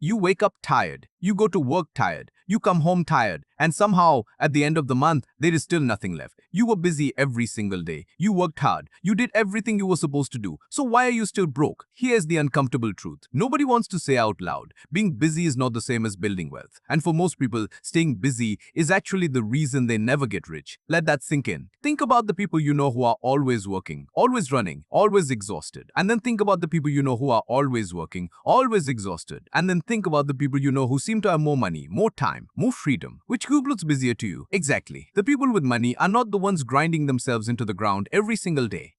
You wake up tired, you go to work tired, you come home tired, and somehow, at the end of the month, there is still nothing left. You were busy every single day. You worked hard. You did everything you were supposed to do. So why are you still broke? Here's the uncomfortable truth. Nobody wants to say out loud. Being busy is not the same as building wealth. And for most people, staying busy is actually the reason they never get rich. Let that sink in. Think about the people you know who are always working, always running, always exhausted. And then think about the people you know who are always working, always exhausted. And then think about the people you know who seem to have more money, more time, more freedom. Which group looks busier to you? Exactly. The people with money are not the ones grinding themselves into the ground every single day.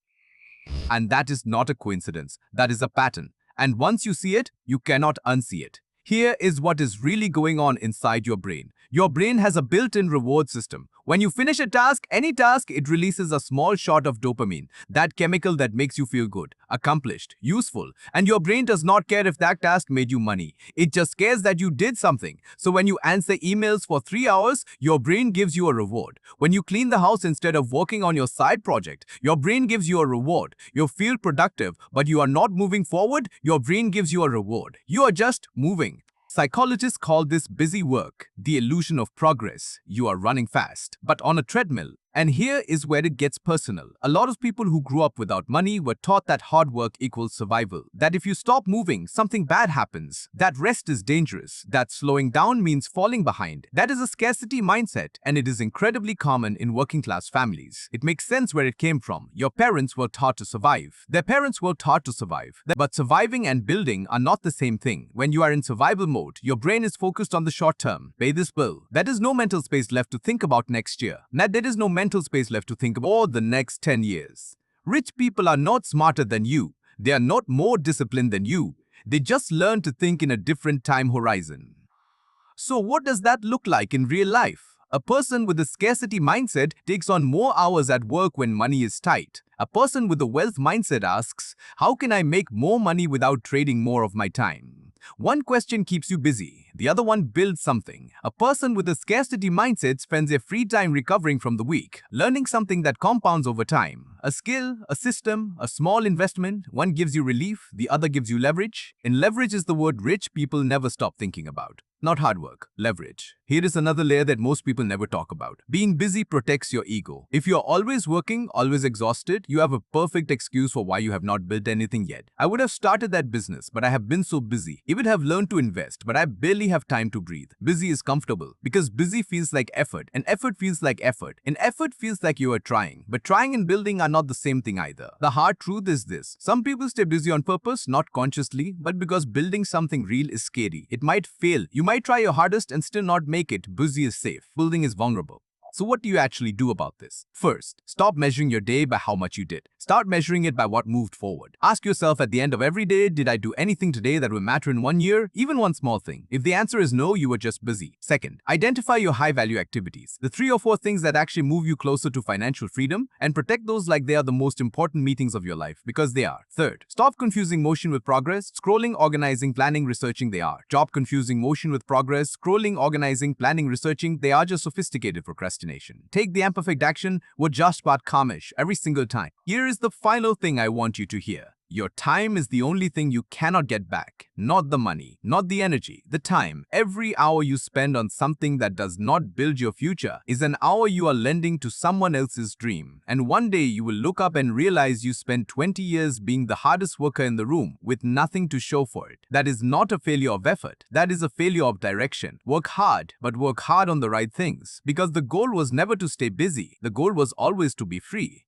And that is not a coincidence. That is a pattern. And once you see it, you cannot unsee it. Here is what is really going on inside your brain. Your brain has a built-in reward system. When you finish a task, any task, it releases a small shot of dopamine, that chemical that makes you feel good, accomplished, useful. And your brain does not care if that task made you money. It just cares that you did something. So when you answer emails for 3 hours, your brain gives you a reward. When you clean the house instead of working on your side project, your brain gives you a reward. You feel productive, but you are not moving forward, your brain gives you a reward. You are just moving. Psychologists call this busy work, the illusion of progress. You are running fast, but on a treadmill. And here is where it gets personal. A lot of people who grew up without money were taught that hard work equals survival, that if you stop moving, something bad happens, that rest is dangerous, that slowing down means falling behind. That is a scarcity mindset, and it is incredibly common in working-class families. It makes sense where it came from. Your parents were taught to survive. Their parents were taught to survive. But surviving and building are not the same thing. When you are in survival mode, your brain is focused on the short term. Pay this bill. There is no mental space left to think about next year. There is no mental space left to think about the next 10 years. Rich people are not smarter than you. They are not more disciplined than you. They just learn to think in a different time horizon. So what does that look like in real life? A person with a scarcity mindset takes on more hours at work when money is tight. A person with a wealth mindset asks, how can I make more money without trading more of my time? One question keeps you busy, the other one builds something. A person with a scarcity mindset spends their free time recovering from the week, learning something that compounds over time. A skill, a system, a small investment, one gives you relief, the other gives you leverage. And leverage is the word rich people never stop thinking about. Not hard work, leverage. Here is another layer that most people never talk about. Being busy protects your ego. If you are always working, always exhausted, you have a perfect excuse for why you have not built anything yet. I would have started that business, but I have been so busy. Even have learned to invest, but I barely have time to breathe. Busy is comfortable because busy feels like effort, and effort feels like effort, and effort feels like you are trying. But trying and building are not the same thing either. The hard truth is this. Some people stay busy on purpose, not consciously, but because building something real is scary. It might fail. You might try your hardest and still not make it. Busy is safe. Building is vulnerable. So what do you actually do about this? First, stop measuring your day by how much you did. Start measuring it by what moved forward. Ask yourself at the end of every day, did I do anything today that will matter in 1 year? Even one small thing. If the answer is no, you were just busy. Second, identify your high-value activities. The 3 or 4 things that actually move you closer to financial freedom, and protect those like they are the most important meetings of your life, because they are. Third, stop confusing motion with progress. Scrolling, organizing, planning, researching, they are. Stop confusing motion with progress. Scrolling, organizing, planning, researching, they are just sophisticated procrastination. Take the imperfect action, we're just about calmish every single time. Here is the final thing I want you to hear. Your time is the only thing you cannot get back. Not the money, not the energy, the time. Every hour you spend on something that does not build your future is an hour you are lending to someone else's dream. And one day you will look up and realize you spent 20 years being the hardest worker in the room with nothing to show for it. That is not a failure of effort. That is a failure of direction. Work hard, but work hard on the right things. Because the goal was never to stay busy. The goal was always to be free.